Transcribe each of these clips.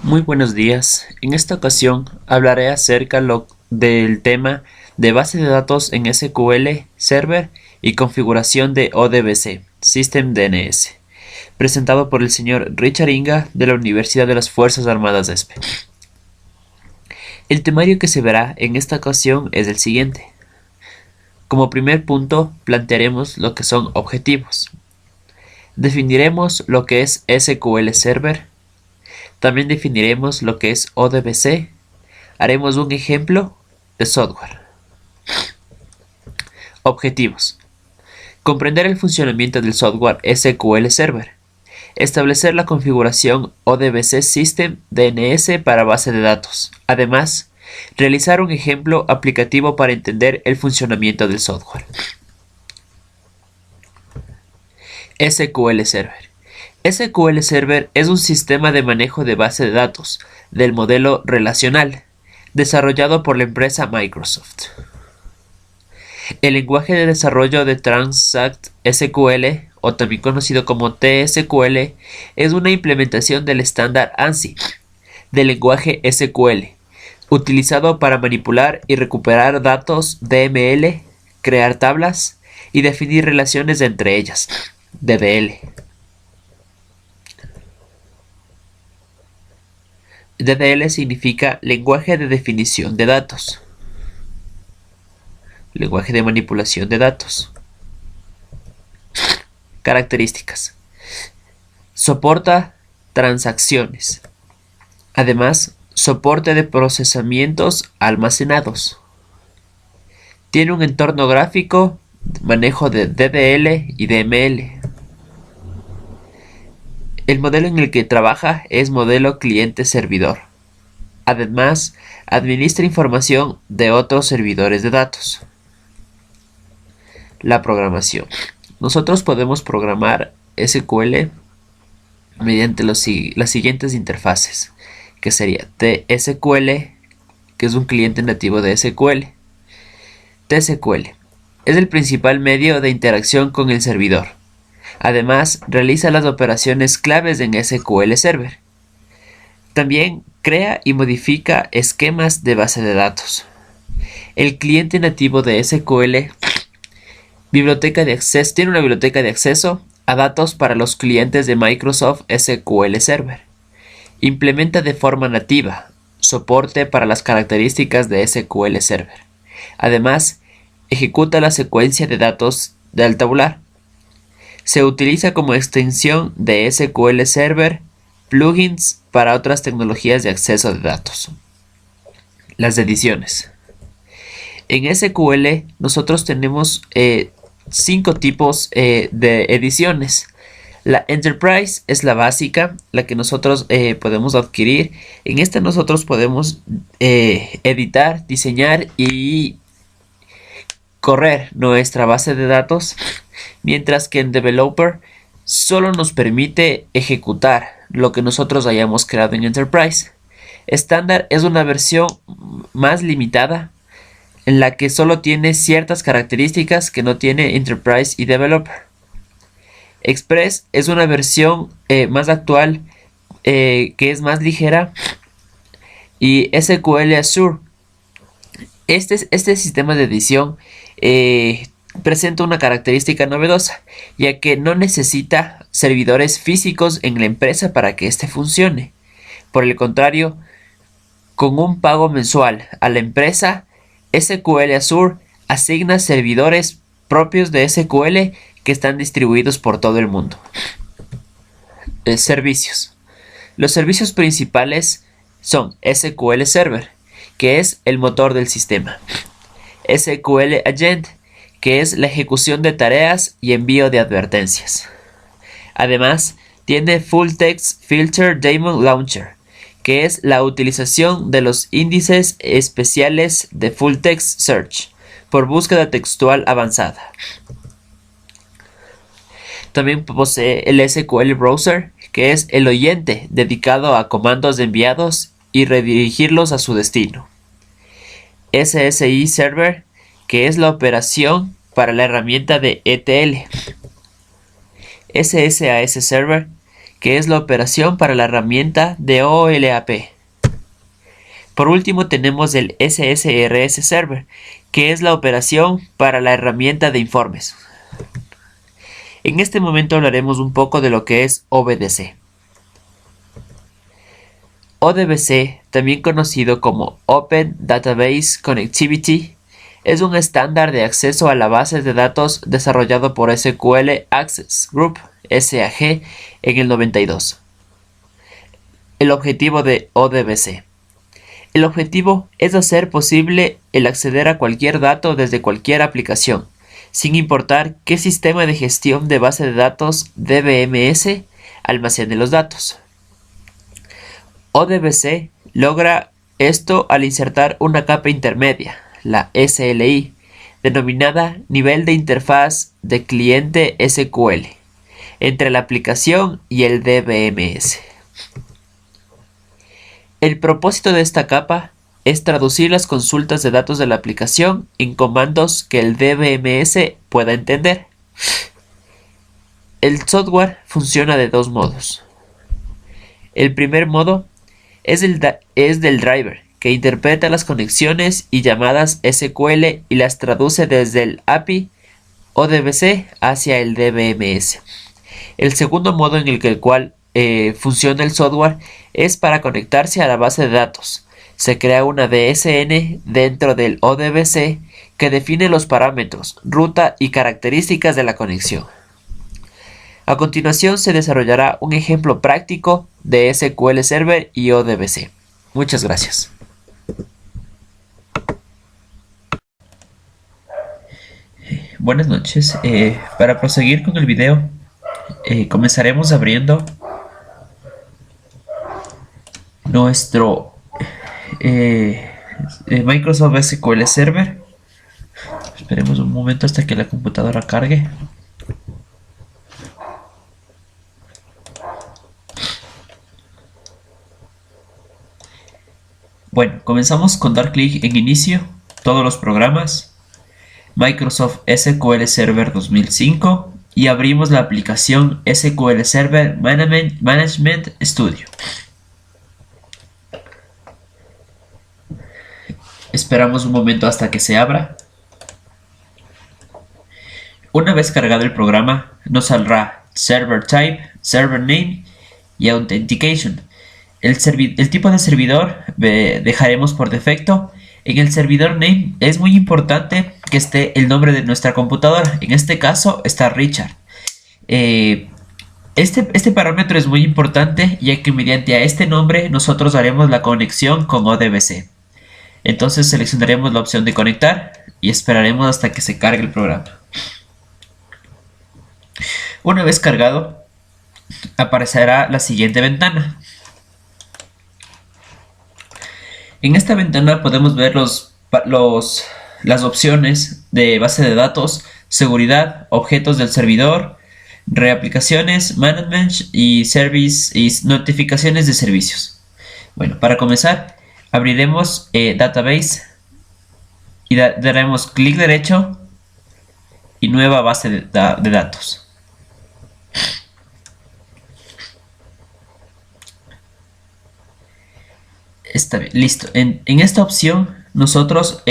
Muy buenos días. En esta ocasión hablaré acerca del tema de base de datos en SQL Server y configuración de ODBC, System DNS, presentado por el señor Richard Inga de la Universidad de las Fuerzas Armadas de ESPE. El temario que se verá en esta ocasión es el siguiente. Como primer punto, plantearemos lo que son objetivos. Definiremos lo que es SQL Server. También definiremos lo que es ODBC. Haremos un ejemplo de software. Objetivos. Comprender el funcionamiento del software SQL Server. Establecer la configuración ODBC System DNS para base de datos. Además, realizar un ejemplo aplicativo para entender el funcionamiento del software. SQL Server. SQL Server es un sistema de manejo de base de datos del modelo relacional, desarrollado por la empresa Microsoft. El lenguaje de desarrollo de Transact SQL, o también conocido como TSQL, es una implementación del estándar ANSI del lenguaje SQL, utilizado para manipular y recuperar datos DML, crear tablas y definir relaciones entre ellas, DDL. DDL significa lenguaje de definición de datos, lenguaje de manipulación de datos. Características. Soporta transacciones. Además, soporte de procesamientos almacenados. Tiene un entorno gráfico, manejo de DDL y DML. El modelo en el que trabaja es modelo cliente-servidor. Además, administra información de otros servidores de datos. La programación. Nosotros podemos programar SQL mediante las siguientes interfaces, que sería TSQL, que es un cliente nativo de SQL. TSQL es el principal medio de interacción con el servidor. Además, realiza las operaciones claves en SQL Server. También crea y modifica esquemas de base de datos. El cliente nativo de SQL tiene una biblioteca de acceso a datos para los clientes de Microsoft SQL Server. Implementa de forma nativa soporte para las características de SQL Server. Además, ejecuta la secuencia de datos del tabular. Se utiliza como extensión de SQL Server plugins para otras tecnologías de acceso de datos. Las ediciones. En SQL nosotros tenemos 5 tipos de ediciones. La Enterprise es la básica, la que nosotros podemos adquirir. En esta nosotros podemos editar, diseñar y correr nuestra base de datos, mientras que en Developer solo nos permite ejecutar lo que nosotros hayamos creado en Enterprise. Estándar es una versión más limitada, en la que solo tiene ciertas características que no tiene Enterprise y Developer. Express es una versión más actual, que es más ligera, y SQL Azure. Este sistema de edición presenta una característica novedosa, ya que no necesita servidores físicos en la empresa para que éste funcione. Por el contrario, con un pago mensual a la empresa, SQL Azure asigna servidores propios de SQL que están distribuidos por todo el mundo. Servicios. Los servicios principales son SQL Server, que es el motor del sistema. SQL Agent, que es la ejecución de tareas y envío de advertencias. Además, tiene Full Text Filter Daemon Launcher, que es la utilización de los índices especiales de Full Text Search por búsqueda textual avanzada. También posee el SQL Browser, que es el oyente dedicado a comandos enviados y redirigirlos a su destino. SSI Server, que es la operación para la herramienta de ETL. SSAS Server, que es la operación para la herramienta de OLAP. Por último tenemos el SSRS Server, que es la operación para la herramienta de informes. En este momento hablaremos un poco de lo que es OBDC. ODBC, también conocido como Open Database Connectivity, es un estándar de acceso a la base de datos desarrollado por SQL Access Group (SAG) en el 92. El objetivo de ODBC. El objetivo es hacer posible el acceder a cualquier dato desde cualquier aplicación, sin importar qué sistema de gestión de base de datos DBMS almacene los datos. ODBC logra esto al insertar una capa intermedia, la SLI, denominada nivel de interfaz de cliente SQL, entre la aplicación y el DBMS. El propósito de esta capa es traducir las consultas de datos de la aplicación en comandos que el DBMS pueda entender. El software funciona de dos modos. El primer modo es del driver, que interpreta las conexiones y llamadas SQL y las traduce desde el API ODBC hacia el DBMS. El segundo modo en el cual funciona el software es para conectarse a la base de datos. Se crea una DSN dentro del ODBC que define los parámetros, ruta y características de la conexión. A continuación se desarrollará un ejemplo práctico de SQL Server y ODBC. Muchas gracias. Buenas noches. Para proseguir con el video, comenzaremos abriendo nuestro Microsoft SQL Server. Esperemos un momento hasta que la computadora cargue. Bueno, comenzamos con dar clic en Inicio, Todos los programas, Microsoft SQL Server 2005 y abrimos la aplicación SQL Server Management Studio. Esperamos un momento hasta que se abra. Una vez cargado el programa, nos saldrá Server Type, Server Name y Authentication. El tipo de servidor dejaremos por defecto. En el servidor name es muy importante que esté el nombre de nuestra computadora. En este caso está Richard. Este parámetro es muy importante, ya que mediante a este nombre nosotros haremos la conexión con ODBC. Entonces seleccionaremos la opción de conectar y esperaremos hasta que se cargue el programa. Una vez cargado, aparecerá la siguiente ventana. En esta ventana podemos ver las opciones de base de datos, seguridad, objetos del servidor, reaplicaciones, management y service y notificaciones de servicios. Bueno, para comenzar, abriremos Database y daremos clic derecho y nueva base de datos. Está bien, listo. En esta opción nosotros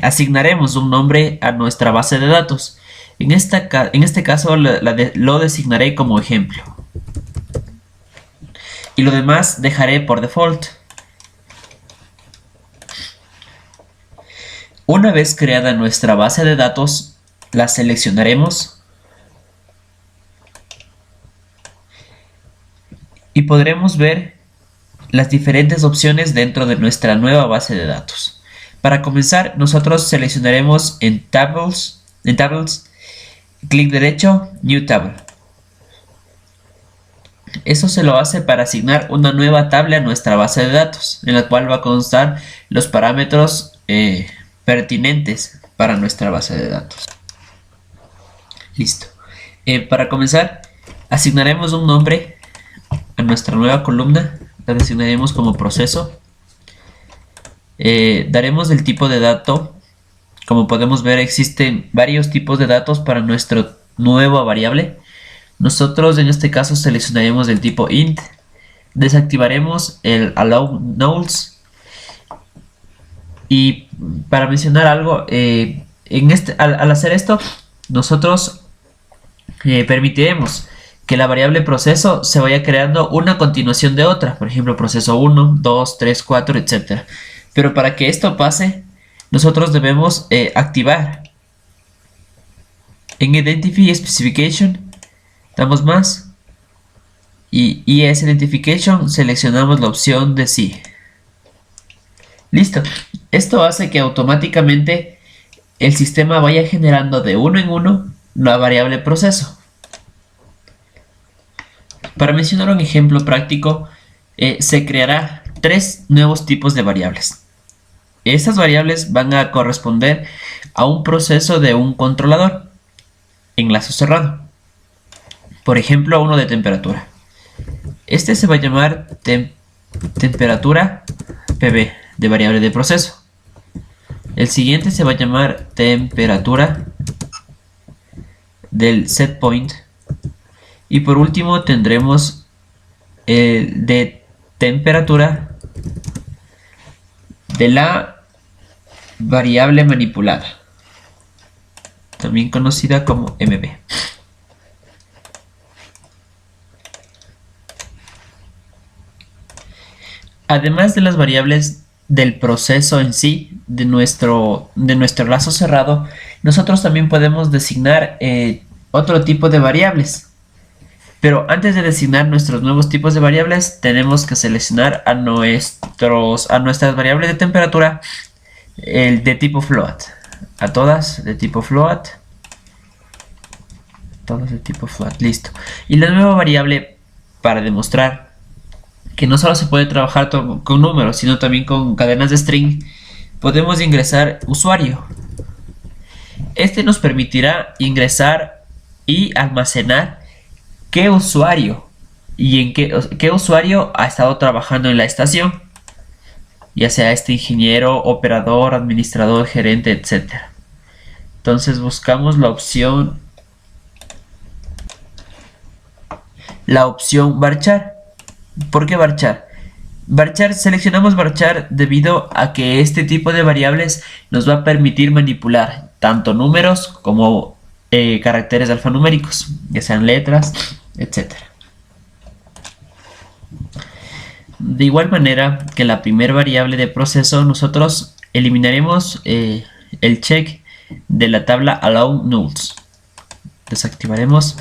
asignaremos un nombre a nuestra base de datos. En este caso lo designaré como ejemplo. Y lo demás dejaré por default. Una vez creada nuestra base de datos, la seleccionaremos y podremos ver las diferentes opciones dentro de nuestra nueva base de datos. Para comenzar, nosotros seleccionaremos en Tables, clic derecho, New Table. Eso se lo hace para asignar una nueva tabla a nuestra base de datos, en la cual va a constar los parámetros pertinentes para nuestra base de datos. Listo. Para comenzar, asignaremos un nombre a nuestra nueva columna. La designaremos como proceso. Daremos el tipo de dato. Como podemos ver, existen varios tipos de datos para nuestra nueva variable. Nosotros en este caso seleccionaremos el tipo int, desactivaremos el allow nulls y para mencionar algo, al hacer esto nosotros permitiremos que la variable proceso se vaya creando una a continuación de otra, por ejemplo proceso 1, 2, 3, 4, etc. Pero para que esto pase, nosotros debemos activar en Identify Specification, damos más y ES Identification seleccionamos la opción de sí. Listo. Esto hace que automáticamente el sistema vaya generando de uno en uno la variable proceso. Para mencionar un ejemplo práctico, se creará 3 nuevos tipos de variables. Estas variables van a corresponder a un proceso de un controlador en lazo cerrado. Por ejemplo, uno de temperatura. Este se va a llamar temperatura PB de variable de proceso. El siguiente se va a llamar temperatura del setPoint. Y por último tendremos el de temperatura de la variable manipulada, también conocida como MB. Además de las variables del proceso en sí, de nuestro lazo cerrado, nosotros también podemos designar otro tipo de variables. Pero antes de designar nuestros nuevos tipos de variables, tenemos que seleccionar a nuestras variables de temperatura de tipo float. A todas de tipo float. Todas de tipo float, listo. Y la nueva variable, para demostrar que no solo se puede trabajar con números, sino también con cadenas de string, podemos ingresar usuario. Este nos permitirá ingresar y almacenar qué usuario y en qué usuario ha estado trabajando en la estación, ya sea este ingeniero, operador, administrador, gerente, etc. Entonces buscamos la opción varchar. ¿Por qué varchar? Seleccionamos varchar debido a que este tipo de variables nos va a permitir manipular tanto números como caracteres alfanuméricos, ya sean letras, etc. De igual manera que la primera variable de proceso, nosotros eliminaremos el check de la tabla allow nulls. Desactivaremos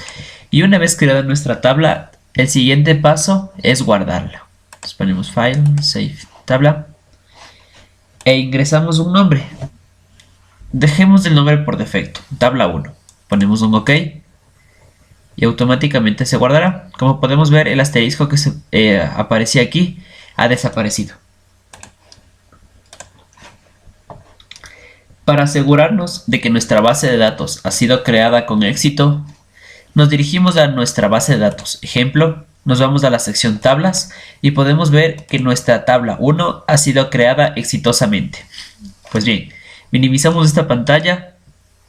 y una vez creada nuestra tabla, el siguiente paso es guardarla. Entonces ponemos file, save tabla e ingresamos un nombre. Dejemos el nombre por defecto, tabla 1. Ponemos un OK y automáticamente se guardará. Como podemos ver, el asterisco que aparecía aquí ha desaparecido. Para asegurarnos de que nuestra base de datos ha sido creada con éxito, nos dirigimos a nuestra base de datos. Ejemplo, nos vamos a la sección tablas y podemos ver que nuestra tabla 1 ha sido creada exitosamente. Pues bien, minimizamos esta pantalla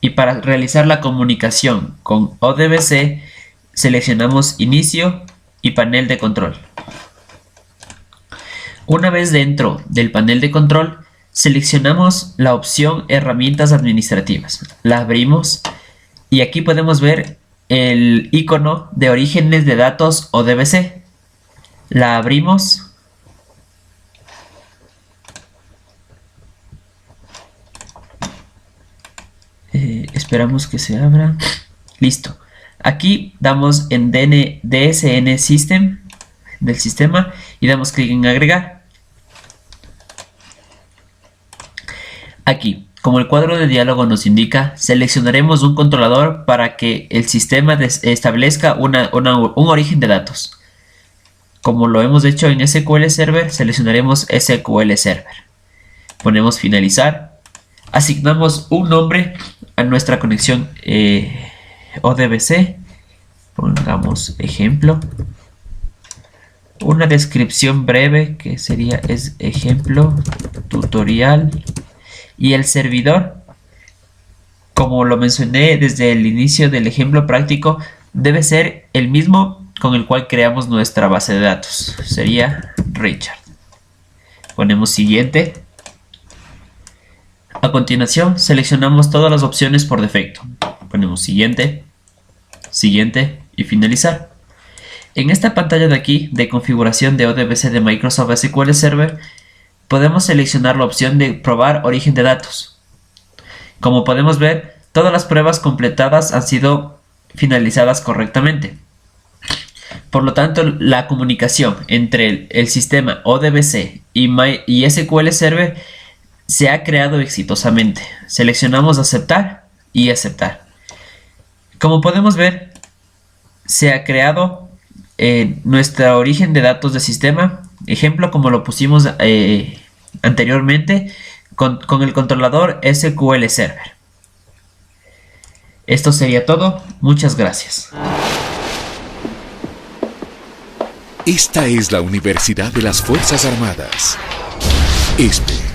y para realizar la comunicación con ODBC seleccionamos inicio y panel de control. Una vez dentro del panel de control, seleccionamos la opción herramientas administrativas. La abrimos y aquí podemos ver el icono de orígenes de datos ODBC. La abrimos. Esperamos que se abra. Listo. Aquí damos en DSN System del sistema y damos clic en agregar. Aquí, como el cuadro de diálogo nos indica, seleccionaremos un controlador para que el sistema establezca un origen de datos. Como lo hemos hecho en SQL Server, seleccionaremos SQL Server. Ponemos finalizar. Asignamos un nombre a nuestra conexión ODBC. Pongamos ejemplo. Una descripción breve que es ejemplo tutorial. Y el servidor, como lo mencioné desde el inicio del ejemplo práctico, debe ser el mismo con el cual creamos nuestra base de datos. Sería Richard. Ponemos siguiente. A continuación, seleccionamos todas las opciones por defecto. Ponemos siguiente, siguiente y finalizar. En esta pantalla de aquí, de configuración de ODBC de Microsoft SQL Server, podemos seleccionar la opción de probar origen de datos. Como podemos ver, todas las pruebas completadas han sido finalizadas correctamente. Por lo tanto, la comunicación entre el sistema ODBC y SQL Server se ha creado exitosamente. Seleccionamos aceptar y aceptar. Como podemos ver, se ha creado nuestro origen de datos de sistema, ejemplo como lo pusimos anteriormente con el controlador SQL Server. Esto sería todo. Muchas gracias. Esta es la Universidad de las Fuerzas Armadas. ESPE.